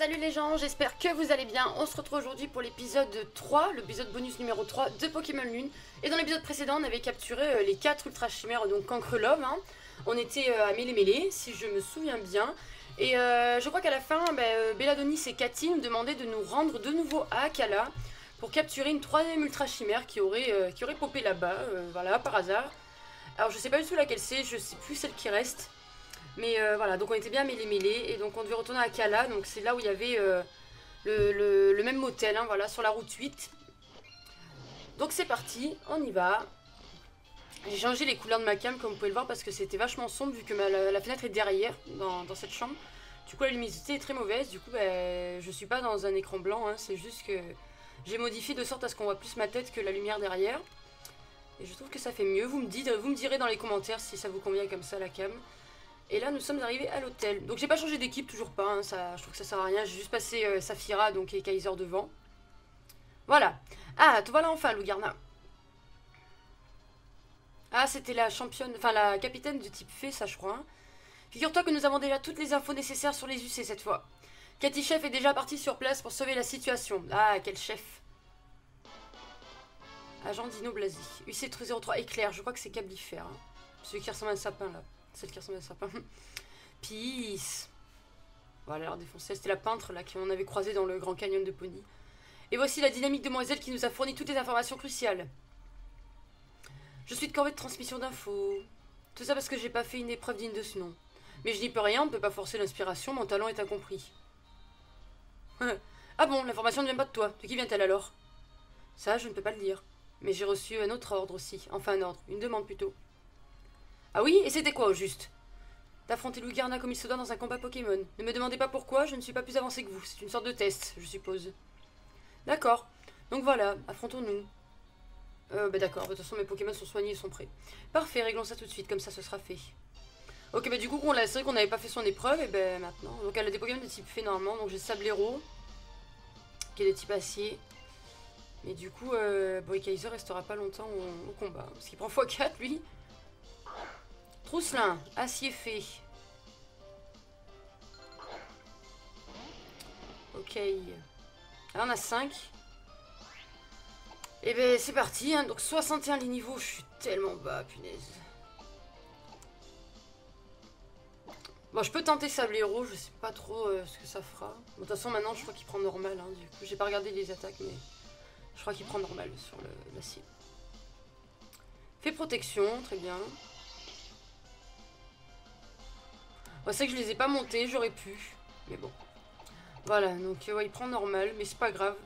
Salut les gens, j'espère que vous allez bien. On se retrouve aujourd'hui pour l'épisode 3, l'épisode bonus numéro 3 de Pokémon Lune. Et dans l'épisode précédent, on avait capturé les 4 Ultra Chimères, donc Cancrelove. On était à Mêlé-Mêlé, si je me souviens bien. Et je crois qu'à la fin, Belladonis et Cathy nous demandaient de nous rendre de nouveau à Akkala pour capturer une 3ème Ultra Chimère qui aurait popé là-bas, voilà, par hasard. Alors je sais pas du tout laquelle c'est, je sais plus celle qui reste. Mais voilà, donc on était bien mêlés et donc on devait retourner à Akkala, donc c'est là où il y avait le même motel, voilà, sur la route 8. Donc c'est parti, on y va. J'ai changé les couleurs de ma cam comme vous pouvez le voir parce que c'était vachement sombre vu que la fenêtre est derrière dans cette chambre. Du coup la luminosité est très mauvaise, du coup je suis pas dans un écran blanc, c'est juste que j'ai modifié de sorte à ce qu'on voit plus ma tête que la lumière derrière. Et je trouve que ça fait mieux, vous me direz dans les commentaires si ça vous convient comme ça la cam. Et là nous sommes arrivés à l'hôtel. Donc j'ai pas changé d'équipe, toujours pas, je trouve que ça sert à rien. J'ai juste passé Saphira donc, et Kaiser devant. Voilà. Ah, te voilà enfin Lugarna. Ah, c'était la championne, enfin la capitaine de type fée, ça je crois. Figure-toi que nous avons déjà toutes les infos nécessaires sur les UC cette fois. Cathy Chef est déjà partie sur place pour sauver la situation. Ah, quel chef. Agent Dino Blasi. UC 303 éclair, je crois que c'est Cablifère. Celui qui ressemble à un sapin là. Celle qui ressemble à un sapin. Peace. Voilà, alors défoncé. C'était la peintre là qu'on avait croisée dans le Grand Canyon de Pony. Et voici la dynamique demoiselle qui nous a fourni toutes les informations cruciales. Je suis de corvée de transmission d'infos. Tout ça parce que j'ai pas fait une épreuve digne de ce nom. Mais je n'y peux rien, on ne peut pas forcer l'inspiration, mon talent est incompris. Ah bon, l'information ne vient pas de toi. De qui vient-elle alors? Ça, je ne peux pas le dire. Mais j'ai reçu un autre ordre aussi. Enfin un ordre, une demande plutôt. Ah oui? Et c'était quoi au juste? D'affronter Lugarna comme il se doit dans un combat Pokémon. Ne me demandez pas pourquoi, je ne suis pas plus avancé que vous. C'est une sorte de test, je suppose. D'accord. Donc voilà, affrontons-nous. D'accord, de toute façon mes Pokémon sont soignés et sont prêts. Parfait, réglons ça tout de suite, comme ça ce sera fait. Ok, du coup, c'est vrai qu'on n'avait pas fait son épreuve, et maintenant. Donc elle a des Pokémon de type fée normalement, donc j'ai Sablero, qui est de type acier. Mais du coup, Kaiser restera pas longtemps au combat, parce qu'il prend x4 lui. Trousselin, acier fée. Ok. Là on a 5. Et c'est parti, donc 61 les niveaux, je suis tellement bas, punaise. Bon, je peux tenter Sablero, je sais pas trop ce que ça fera. Bon, de toute façon, maintenant, je crois qu'il prend normal, du coup. J'ai pas regardé les attaques, mais je crois qu'il prend normal sur l'acier. Fait protection, très bien. Bon, c'est que je les ai pas montés, j'aurais pu. Mais bon. Voilà, donc ouais, il prend normal, mais c'est pas grave.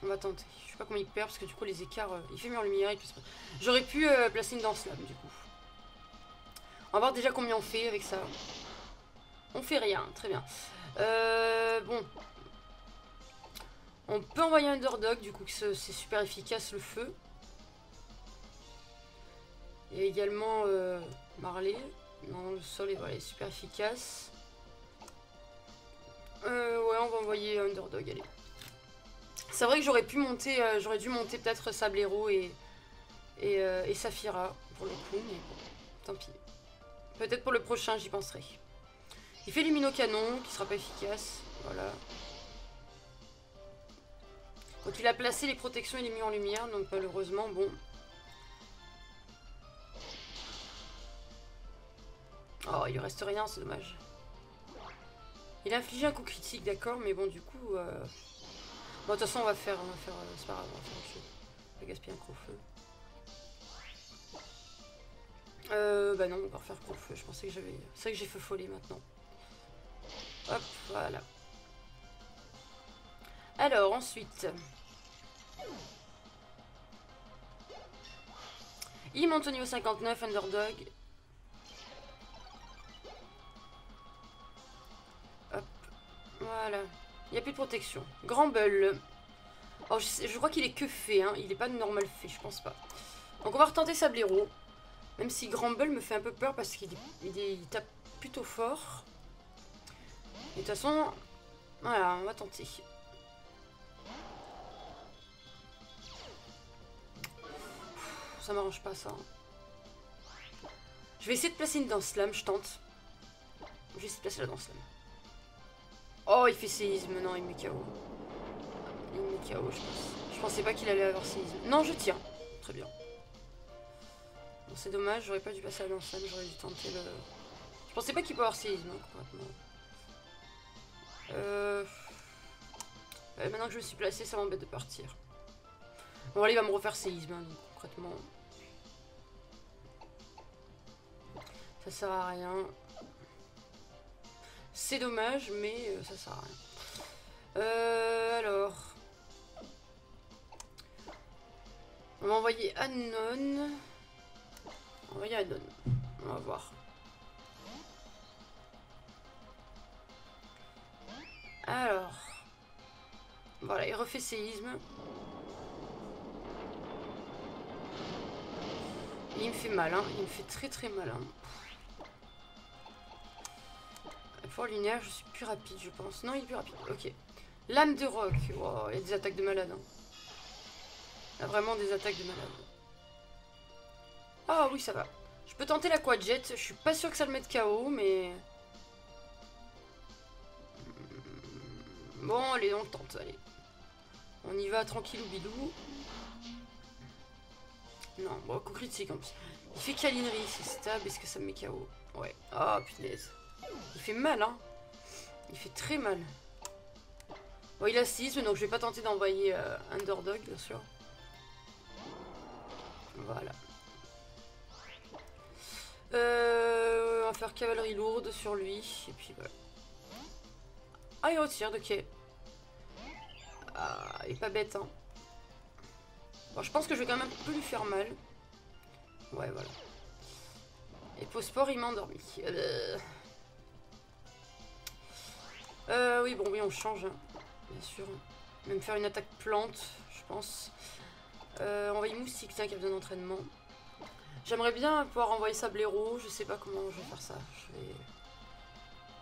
On va tenter. Je sais pas combien il perd, parce que du coup, les écarts... il fait mieux en lumière, j'aurais pu placer une danse lame, du coup. On va voir déjà combien on fait avec ça. On fait rien, très bien. Bon. On peut envoyer un Underdog, du coup c'est super efficace le feu. Et également Marley. Non, le sol est super efficace. Ouais, on va envoyer un Underdog, allez. C'est vrai que j'aurais pu monter, j'aurais dû monter peut-être Sablero et Saphira pour le coup, mais bon, tant pis. Peut-être pour le prochain, j'y penserai. Il fait Lumino-Canon, qui sera pas efficace. Voilà. Donc il a placé les protections et les mis en lumière, donc malheureusement, bon. Oh, il lui reste rien, c'est dommage. Il a infligé un coup critique, d'accord, mais bon, du coup... Bon, de toute façon, on va faire c'est pas grave, on va faire autre chose. On va gaspiller un gros-feu. Non, on va refaire gros-feu, je pensais que j'avais... C'est vrai que j'ai feu follet maintenant. Hop, voilà. Alors, ensuite... Il monte au niveau 59, Underdog. Hop, voilà. Il n'y a plus de protection. Grand Bull. Oh, je crois qu'il est que fait, il n'est pas de normal fait, je pense pas. Donc on va retenter Sablero. Même si Grand Bull me fait un peu peur parce qu'il tape plutôt fort. Et de toute façon, voilà, on va tenter. Ça m'arrange pas ça. Je vais essayer de placer une danse lame, je tente. Je vais essayer de placer la danse lame. Oh, il fait séisme. Non, il met KO. Il met KO, je pense. Je pensais pas qu'il allait avoir séisme. Non, je tiens. Très bien. Bon, c'est dommage, j'aurais pas dû passer à l'ensemble, j'aurais dû tenter le... Je pensais pas qu'il peut avoir séisme, concrètement. Maintenant que je me suis placé, ça m'embête de partir. Bon, là, il va me refaire séisme, hein, donc concrètement... Ça sert à rien. C'est dommage, mais ça sert à rien. Alors... On va envoyer Anon. On va envoyer Anon. On va voir. Alors... Voilà, il refait séisme. Et il me fait mal, hein. Il me fait très très mal, hein. Pour linéaire, je suis plus rapide, je pense. Non, il est plus rapide. Ok. Lame de roc. Wow, il y a des attaques de malade. Hein. Il y a vraiment des attaques de malade. Ah oui, ça va. Je peux tenter la quadjet. Je suis pas sûr que ça le mette KO, mais... Bon, allez, on le tente. Allez. On y va tranquillou bilou. Non, bon, coup critique en plus. Il fait câlinerie, c'est stab. Est-ce que ça me met KO? Ouais. Ah, punaise. Il fait mal, hein. Il fait très mal. Bon, il a 6, donc je vais pas tenter d'envoyer Underdog, bien sûr. Voilà. On va faire cavalerie lourde sur lui. Et puis voilà. Ah, il retire, ok. Ah, il est pas bête, hein. Bon, je pense que je vais quand même un peu lui faire mal. Ouais, voilà. Et Posport, il m'a endormi. Oui, bon, oui, on change, hein, bien sûr. Même faire une attaque plante, je pense. Envoyer moustique, tiens, qui a besoin d'entraînement. J'aimerais bien pouvoir envoyer sablero, je sais pas comment je vais faire ça.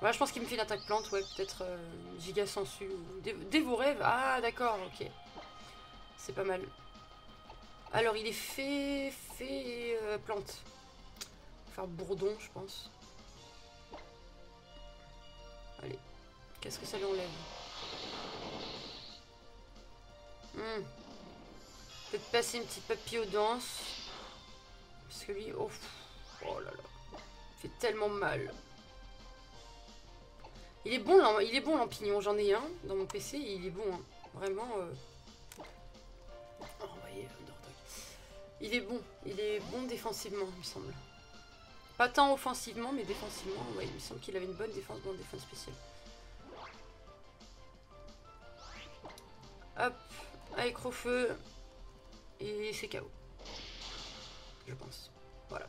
Voilà, je pense qu'il me fait une attaque plante, ouais, peut-être giga sensu ou dévorer. Ah, d'accord, ok. C'est pas mal. Alors, il est fait plante. Faire bourdon, je pense. Allez. Qu'est-ce que ça lui enlève? Peut-être passer une petite papillodance. Parce que lui, oh là là. Il fait tellement mal. Il est bon Lampignon, j'en ai un dans mon PC et il est bon, hein. Vraiment. Oh, voyez, il est bon défensivement, il me semble. Pas tant offensivement, mais défensivement, ouais, il me semble qu'il avait une bonne défense spéciale. Hop, avec Crofeu. Et c'est KO. Je pense. Voilà.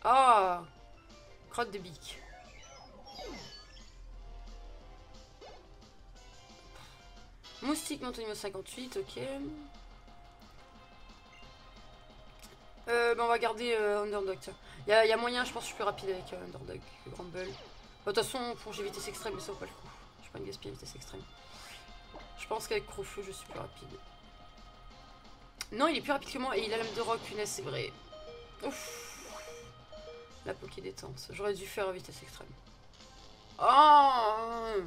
Ah, crotte de bique. Moustique monte au niveau 58, ok. Ben on va garder Underdog. Il y a moyen, je pense que je suis plus rapide avec Underdog que Grumble. De toute façon, j'ai vitesse extrême, mais ça vaut pas le coup. Je vais pas une gaspiller vitesse extrême. Je pense qu'avec Crofeu, je suis plus rapide. Non, il est plus rapide que moi et il a l'âme de roc, punaise, c'est vrai. Ouf. La Poké détente. J'aurais dû faire vitesse extrême. Oh,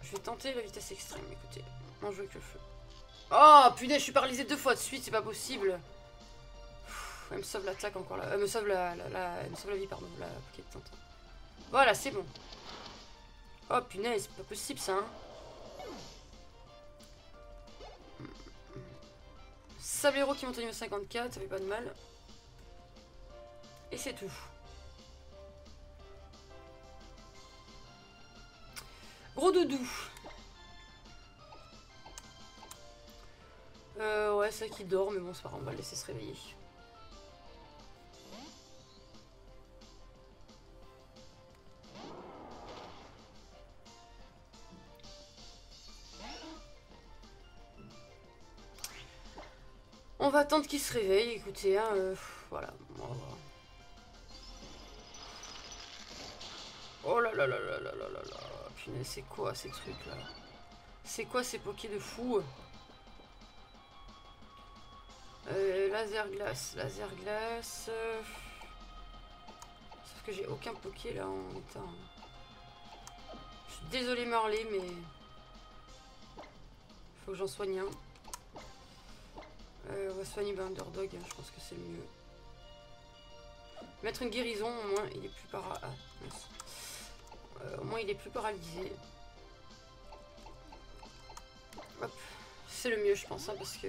je vais tenter la vitesse extrême, écoutez. On joue avec le feu. Oh, punaise, je suis paralysé 2 fois de suite, c'est pas possible. Elle me sauve l'attaque encore là. Elle me sauve elle me sauve la vie, pardon. La Poké détente. Voilà, c'est bon. Oh, punaise, c'est pas possible ça, hein. Sablero qui monte au niveau 54, ça fait pas de mal. Et c'est tout. Gros doudou. Ouais, c'est vrai qu'il dort, mais bon, c'est pas grave, on va le laisser se réveiller. On va attendre qu'il se réveille, écoutez, hein, voilà. On va voir. Oh là là là là là là là là. Punaise, c'est quoi ces trucs là? C'est quoi ces pokés de fou? Laser glace, laser glace. Sauf que j'ai aucun Poké là en état. Je suis désolée Marley, mais faut que j'en soigne un. On va soigner Underdog, hein, je pense que c'est le mieux. Mettre une guérison, au moins il est plus au moins il est plus paralysé. Hop, c'est le mieux je pense, hein, parce que...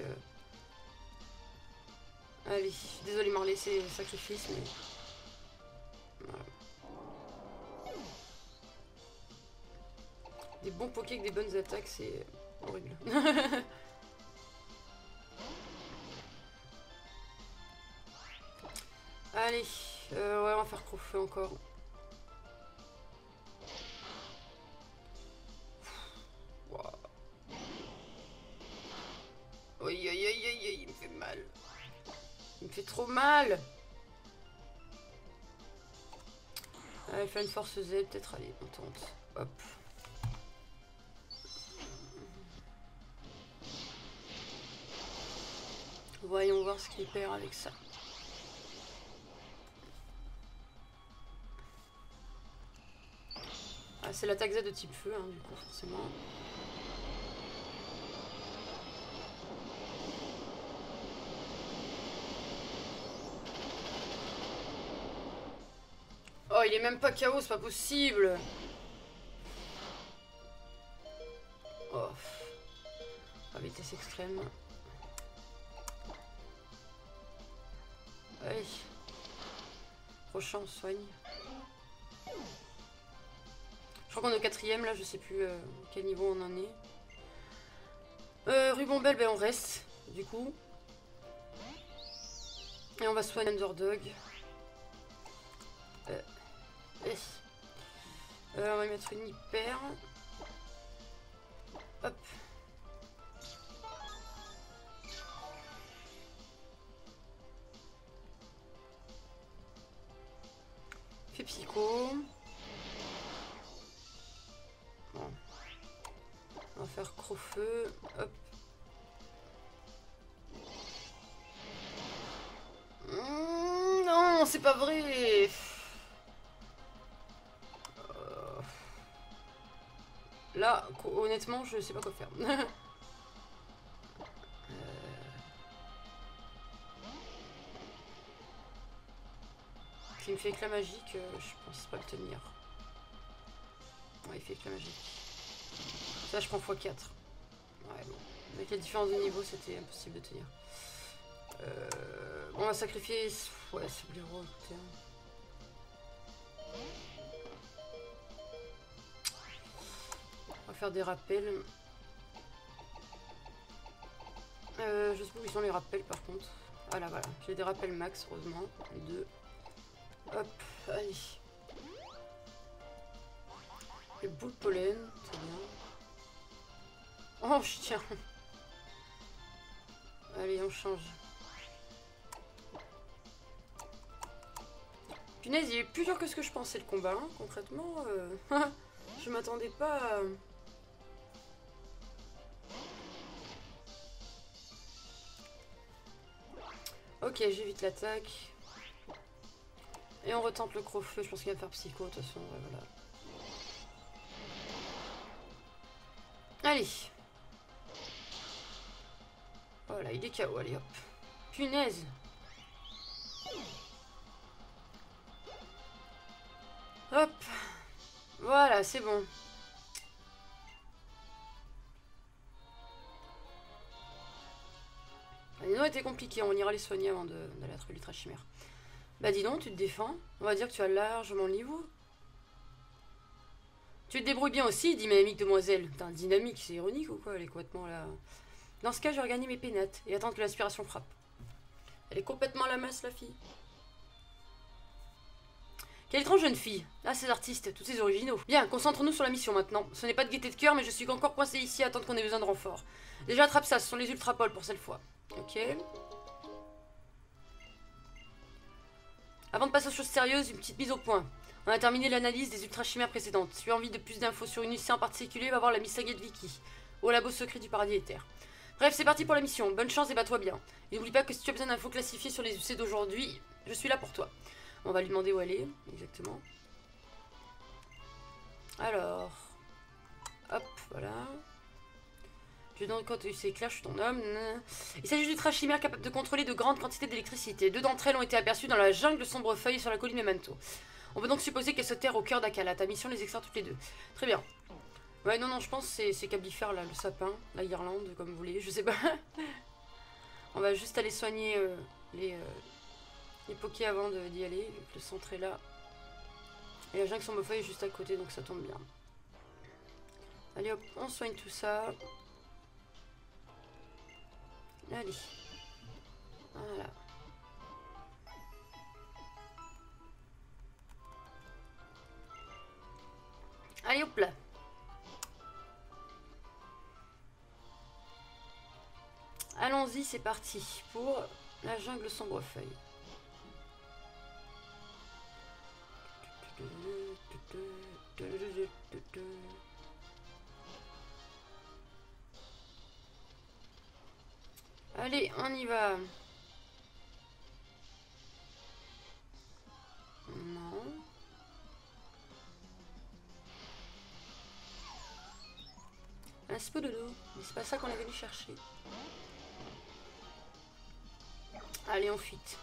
Allez, désolé Marley, c'est sacrifice, mais... Voilà. Des bons Poké avec des bonnes attaques, c'est horrible. Allez, ouais, on va faire Crofeu encore. Wow. Aïe aïe aïe aïe aïe, il me fait mal. Il me fait trop mal. Allez, faire une force Z, peut-être, allez, on tente. Hop. Voyons voir ce qu'il perd avec ça. Ah, c'est l'attaque Z de type feu, hein, du coup, forcément. Oh, il est même pas KO, c'est pas possible. Oh. Ah, vitesse extrême. Allez. Prochain, on soigne. Je crois qu'on est au 4ème là, je sais plus quel niveau on en est. Ruban-Belle, ben on reste, du coup. Et on va soigner Underdog. On va mettre une hyper. Hop. Fait psycho. Bon. On va faire Crofeu. Hop. Non, c'est pas vrai. Là, honnêtement, je sais pas quoi faire. S'il me fait éclat magique, je pense pas le tenir. Ouais, il fait éclat magique. Ça, je prends x4. Ouais, bon. Avec la différence de niveau, c'était impossible de tenir. On va sacrifier... Ouais, ce blaireau, écoutez. On va faire des rappels. Je sais pas où ils sont les rappels par contre. Ah là, voilà. J'ai des rappels max, heureusement. Les deux. Hop, allez. Les boules pollen, c'est bien. Oh, je tiens. Allez, on change. Punaise, il est plus dur que ce que je pensais le combat, hein, concrètement. Je m'attendais pas à... Ok, j'évite l'attaque. Et on retente le Crofeu, je pense qu'il va faire psycho de toute façon, ouais, voilà. Allez. Voilà, il est KO, allez hop. Punaise. Hop. Voilà, c'est bon. Les noms étaient compliqués, on ira les soigner avant d'aller à l'ultra chimère. Bah dis donc, tu te défends. On va dire que tu as largement le niveau. Tu te débrouilles bien aussi, dit ma amie demoiselle. T'es un dynamique, c'est ironique ou quoi, elle est complètement là. Dans ce cas, je vais regagner mes pénates et attendre que l'aspiration frappe. Elle est complètement à la masse, la fille. Quelle étrange jeune fille. Ah, ces artistes, tous ces originaux. Bien, concentrons-nous sur la mission maintenant. Ce n'est pas de gaieté de cœur, mais je suis encore coincé ici à attendre qu'on ait besoin de renfort. Déjà, attrape ça, ce sont les ultrapoles pour cette fois. Ok. Avant de passer aux choses sérieuses, une petite mise au point. On a terminé l'analyse des ultra-chimères précédentes. Si tu as envie de plus d'infos sur une UC en particulier, va voir la Miss Saget Vicky, au labo secret du paradis éther. Bref, c'est parti pour la mission. Bonne chance et bats-toi bien. Et n'oublie pas que si tu as besoin d'infos classifiées sur les UC d'aujourd'hui, je suis là pour toi. On va lui demander où elle est, exactement. Alors, hop, voilà. Je donne quand tu sais, clash ton homme. Il s'agit d'ultra chimères capables de contrôler de grandes quantités d'électricité. 2 d'entre elles ont été aperçues dans la jungle de Sombrefeuille sur la colline Memento. On peut donc supposer qu'elles se terrent au cœur d'Akala. Ta mission les extraire toutes les deux. Très bien. Ouais, non, je pense que c'est Cablifère là, le sapin, la guirlande, comme vous voulez, je sais pas. On va juste aller soigner les pokés avant d'y aller. Le centre est là. Et la jungle Sombrefeuille est juste à côté, donc ça tombe bien. Allez hop, on soigne tout ça. Allez. Voilà. Allez hop là. Allons-y, c'est parti pour la jungle Sombrefeuille. Allez, on y va. Non. Un peu de l'eau, mais c'est pas ça qu'on est venu chercher. Allez, on fuite.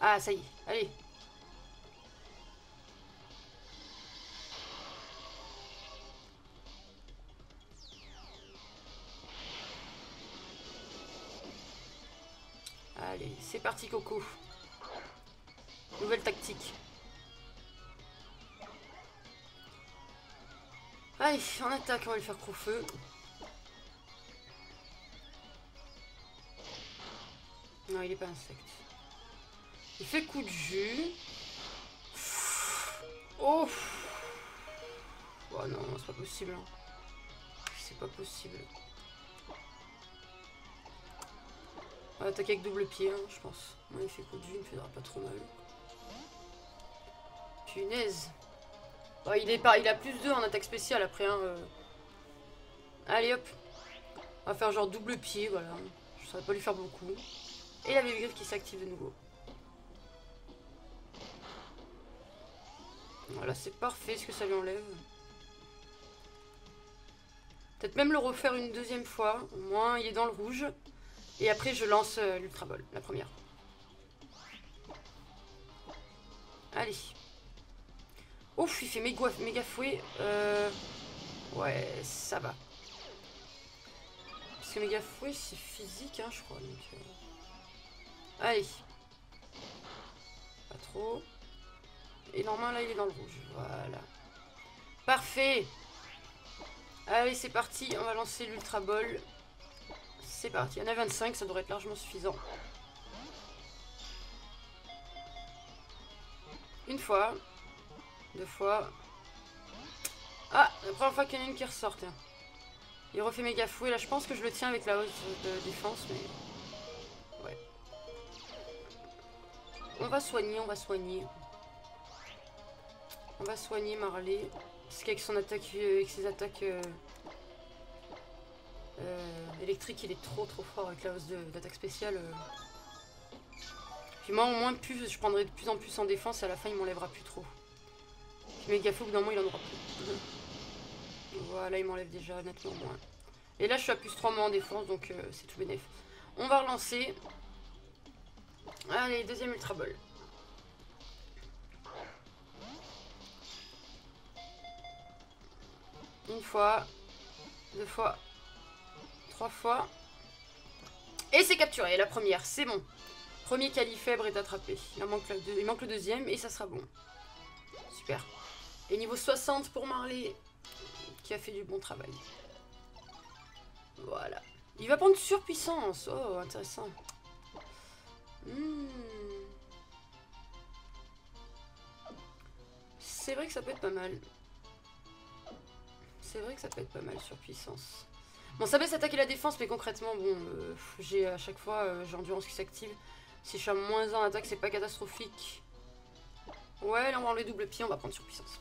Ah, ça y est, allez. Allez, c'est parti Coco. Nouvelle tactique. Allez, on attaque, on va lui faire gros-feu. Non, il est pas insecte. Il fait coup de jus. Oh. Oh non, c'est pas possible. Hein. C'est pas possible. On va attaquer avec double pied, hein, je pense. Moi, il fait coup de jus, il me fera pas trop mal. Punaise. Oh, il a plus 2 en attaque spéciale après. Hein, Allez hop. On va faire genre double pied, voilà. Je ne saurais pas lui faire beaucoup. Et la vieille griffe qui s'active de nouveau. Voilà, c'est parfait ce que ça lui enlève. Peut-être même le refaire une deuxième fois. Au moins, il est dans le rouge. Et après, je lance l'Ultra Ball, la première. Allez. Ouf, il fait méga fouet. Ouais, ça va. Parce que méga fouet, c'est physique, hein, je crois. Donc, allez. Pas trop. Et normalement, là, il est dans le rouge. Voilà. Parfait. Allez, c'est parti. On va lancer l'Ultra Ball. C'est parti. Il y en a 25, ça devrait être largement suffisant. Une fois. 2 fois. Ah, la première fois qu'il y en a une qui ressort. Hein. Il refait méga fouet. Là, je pense que je le tiens avec la hausse de défense, mais... Ouais. On va soigner, on va soigner. On va soigner Marley. Parce qu'avec son attaque, avec ses attaques électriques, il est trop fort avec la hausse d'attaque spéciale. Puis moi, au moins, plus je prendrai de plus en plus en défense et à la fin, il m'enlèvera plus trop. Puis méga fou, au bout d'un moment, il en aura plus. Voilà, il m'enlève déjà nettement moins. Et là, je suis à plus 3 mois en défense, donc c'est tout bénef. On va relancer. Allez, deuxième Ultra Ball. Une fois, 2 fois, 3 fois. Et c'est capturé, la première, c'est bon. Premier califèbre est attrapé. Il manque le deuxième et ça sera bon. Super. Et niveau 60 pour Marley, qui a fait du bon travail. Voilà. Il va prendre surpuissance. Oh, intéressant. C'est vrai que ça peut être pas mal. C'est vrai que ça peut être pas mal surpuissance. Bon, ça baisse attaquer la défense, mais concrètement, bon, j'ai à chaque fois, j'ai endurance qui s'active. Si je suis à moins 1 en attaque, c'est pas catastrophique. Ouais, là on va enlever double pied, on va prendre surpuissance.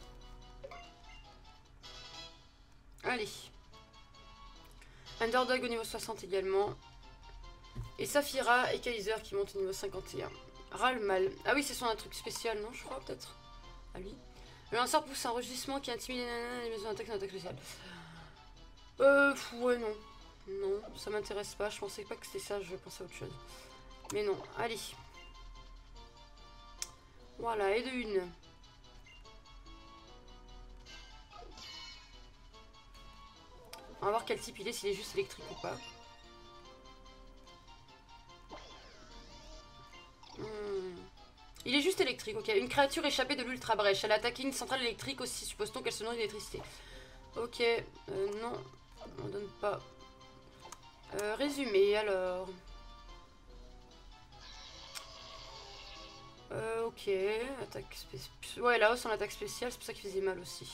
Allez. Underdog au niveau 60 également. Et Saphira et Kaiser qui montent au niveau 51. Ral mal. Ah oui, c'est son un truc spécial, non, je crois, peut-être. À lui. Le lanceur pousse un rugissement qui intimide les maisons d'attaque, une attaque spéciale. Ouais, non. Non, ça m'intéresse pas. Je pensais pas que c'était ça, je pensais à autre chose. Mais non, allez. Voilà, et de une. On va voir quel type il est, s'il est juste électrique ou pas. Il est juste électrique, ok. Une créature échappée de l'ultra brèche. Elle a attaqué une centrale électrique aussi, suppose-t-on qu'elle se nourrit d'électricité. Ok, non, on donne pas. Résumé, alors. Ok, attaque spéciale. Ouais, la hausse en attaque spéciale, c'est pour ça qu'il faisait mal aussi.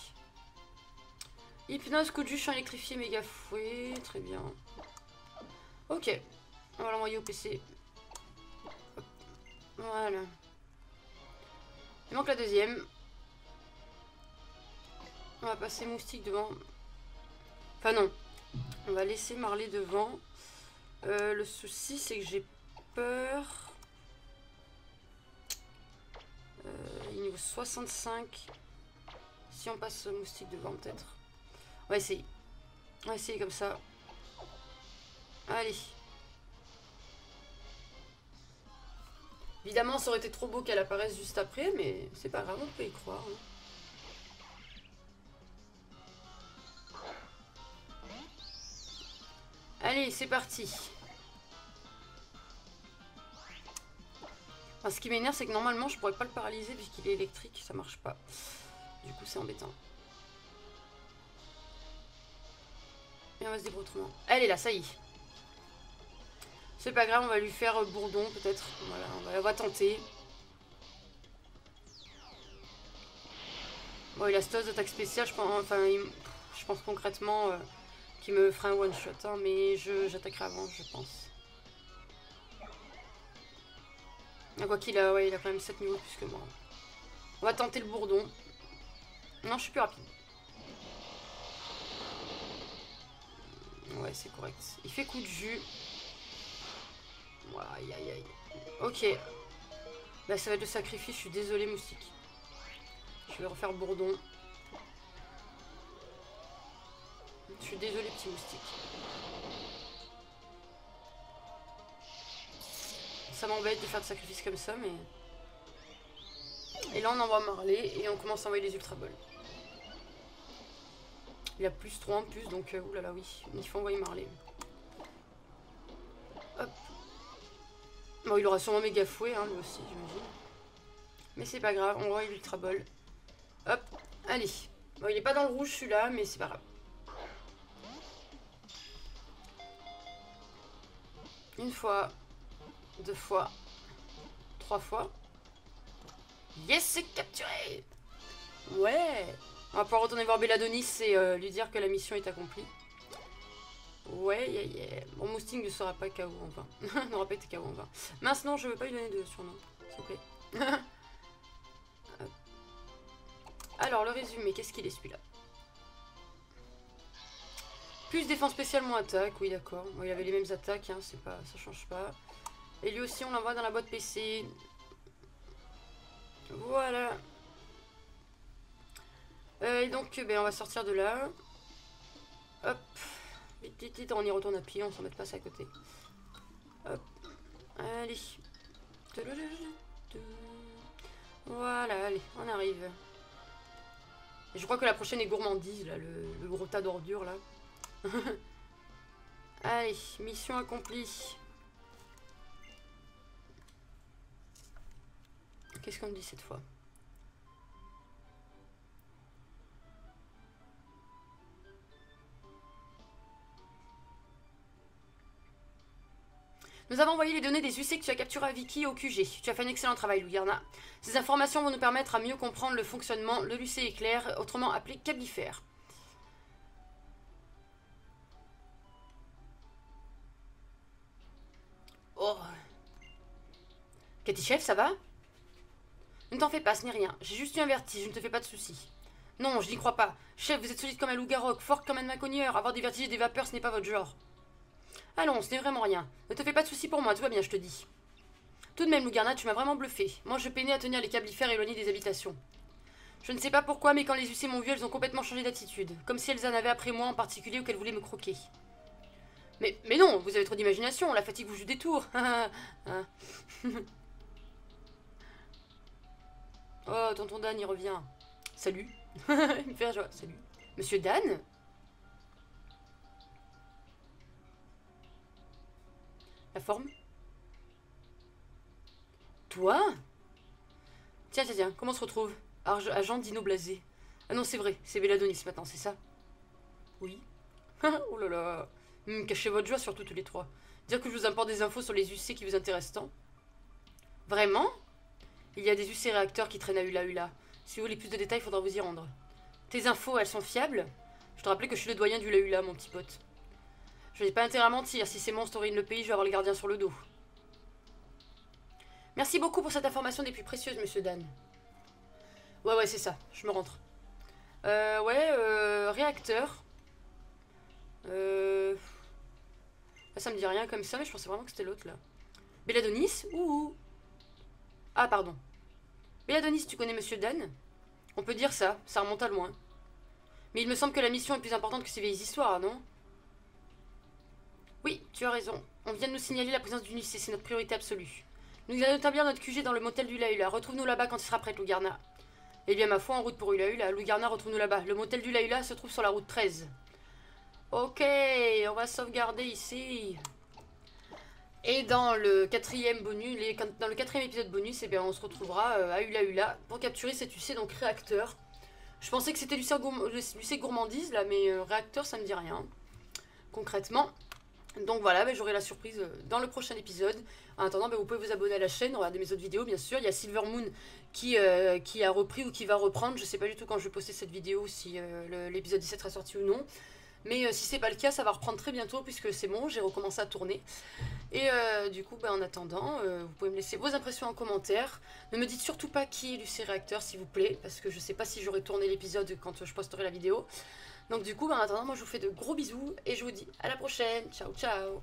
Hypnose, coup de jus, champ électrifié, méga fouet, très bien. Ok, on va l'envoyer au PC. Hop. Voilà. Il manque la deuxième. On va passer moustique devant. Enfin non, on va laisser Marley devant. Le souci c'est que j'ai peur. Niveau 65. Si on passe moustique devant peut-être. On va essayer. On va essayer comme ça. Allez. Évidemment ça aurait été trop beau qu'elle apparaisse juste après, mais c'est pas grave, on peut y croire. Hein. Allez, c'est parti. Enfin, ce qui m'énerve, c'est que normalement, je pourrais pas le paralyser puisqu'il est électrique, ça marche pas. Du coup, c'est embêtant. Et on va se débrouiller autrement. Elle est là, ça y est. C'est pas grave, on va lui faire bourdon peut-être. Voilà, on va tenter. Bon, il a cette attaque spéciale, je pense, enfin, je pense concrètement qu'il me fera un one shot, hein, mais j'attaquerai avant, je pense. Quoi qu'il a, ouais, il a quand même 7 niveaux plus que moi. On va tenter le bourdon. Non, je suis plus rapide. Ouais, c'est correct. Il fait coup de jus. Aïe aïe aïe. Ok. Bah, ça va être le sacrifice, je suis désolée, moustique. Je vais refaire bourdon. Je suis désolée, petit moustique. Ça m'embête de faire de sacrifice comme ça, mais... Et là, on envoie Marley et on commence à envoyer les Ultra Balls. Il a plus 3 en plus, donc oulala, oui. Il faut envoyer Marley. Hop. Bon, il aura sûrement méga fouet, hein, lui aussi, j'imagine. Mais c'est pas grave, on envoie l'Ultra Ball. Hop, allez. Bon, il est pas dans le rouge celui-là, mais c'est pas grave. Une fois, 2 fois, 3 fois. Yes, c'est capturé. Ouais. On va pouvoir retourner voir Belladonis et lui dire que la mission est accomplie. Ouais, yeah. Bon, Mousting ne sera pas KO en vain. N'aura pas été KO en vain. Mince, non, je veux pas lui donner de surnom, s'il vous plaît. Alors, le résumé, qu'est-ce qu'il est celui-là? Plus défense spéciale, moins attaque, oui d'accord. Bon, il avait les mêmes attaques, hein, c'est pas, ça change pas. Et lui aussi, on l'envoie dans la boîte PC. Voilà. Et donc, ben, on va sortir de là. Hop. Vite, on y retourne à pied, on s'en met pas ça à côté. Hop. Allez. Voilà, allez, on arrive. Et je crois que la prochaine est gourmandise, là, le gros tas d'ordures, là. Allez, mission accomplie. Qu'est-ce qu'on me dit cette fois? Nous avons envoyé les données des UC que tu as capturées à Vicky au QG. Tu as fait un excellent travail, Lougarna. Ces informations vont nous permettre à mieux comprendre le fonctionnement de l'UC éclair, autrement appelé cablifère. Oh. Cathy Chef, ça va? Ne t'en fais pas, ce n'est rien. J'ai juste eu un vertige, je ne te fais pas de soucis. Non, je n'y crois pas. Chef, vous êtes solide comme un loup-garou, fort comme un macogneur. Avoir des vertiges et des vapeurs, ce n'est pas votre genre. Allons, ce n'est vraiment rien. Ne te fais pas de soucis pour moi, tout va bien, je te dis. Tout de même, Lugarna, tu m'as vraiment bluffé. Moi, je peinais à tenir les cablifères éloignés des habitations. Je ne sais pas pourquoi, mais quand les UC m'ont vu, elles ont complètement changé d'attitude. Comme si elles en avaient après moi en particulier ou qu'elles voulaient me croquer. Mais non, vous avez trop d'imagination, la fatigue vous joue des tours. Oh, tonton Dan, il revient. Salut. Il me fait un joie. Salut. Monsieur Dan? La forme? Toi? Tiens, comment on se retrouve? Agent Dino Blasé. Ah non, c'est vrai, c'est Béladonis maintenant, c'est ça? Oui. Oh là là. Cachez votre joie surtout tous les trois. Dire que je vous apporte des infos sur les UC qui vous intéressent tant. Vraiment? Il y a des UC réacteurs qui traînent à Hula Hula. Si vous voulez plus de détails, il faudra vous y rendre. Tes infos, elles sont fiables? Je te rappelais que je suis le doyen du Hula Hula, mon petit pote. Je n'ai pas intérêt à mentir. Si ces monstres ruinent le pays, je vais avoir les gardiens sur le dos. Merci beaucoup pour cette information des plus précieuses, monsieur Dan. Ouais, c'est ça. Je me rentre. Réacteur. Là, ça me dit rien comme ça, mais je pensais vraiment que c'était l'autre, là. Béladonis? Ouh. Ah, pardon. Béladonis, tu connais monsieur Dan? On peut dire ça, ça remonte à loin. Mais il me semble que la mission est plus importante que ces vieilles histoires, non? Oui, tu as raison. On vient de nous signaler la présence d'une UC, c'est notre priorité absolue. Nous allons établir notre QG dans le motel du Hula Hula. Retrouve-nous là-bas quand il sera prêt, Lugarna. Eh bien, ma foi, en route pour Hula Hula. Lugarna, retrouve-nous là-bas. Le motel du Hula Hula se trouve sur la route 13. Ok, on va sauvegarder ici. Et dans le quatrième bonus, dans le quatrième épisode bonus, eh bien, on se retrouvera à Hula Hula pour capturer cet UC, donc réacteur. Je pensais que c'était l'UC gourmandise, là, mais réacteur, ça me dit rien. Concrètement. Donc voilà, j'aurai la surprise dans le prochain épisode. En attendant, vous pouvez vous abonner à la chaîne, regarder mes autres vidéos, bien sûr. Il y a Silver Moon qui a repris ou qui va reprendre. Je sais pas du tout quand je vais poster cette vidéo, si l'épisode 17 sera sorti ou non. Mais si c'est pas le cas, ça va reprendre très bientôt, puisque c'est bon, j'ai recommencé à tourner. Et du coup, en attendant, vous pouvez me laisser vos impressions en commentaire. Ne me dites surtout pas qui est l'UC Réacteur, s'il vous plaît, parce que je sais pas si j'aurai tourné l'épisode quand je posterai la vidéo. Donc du coup, en attendant, moi je vous fais de gros bisous, et je vous dis à la prochaine. Ciao, ciao.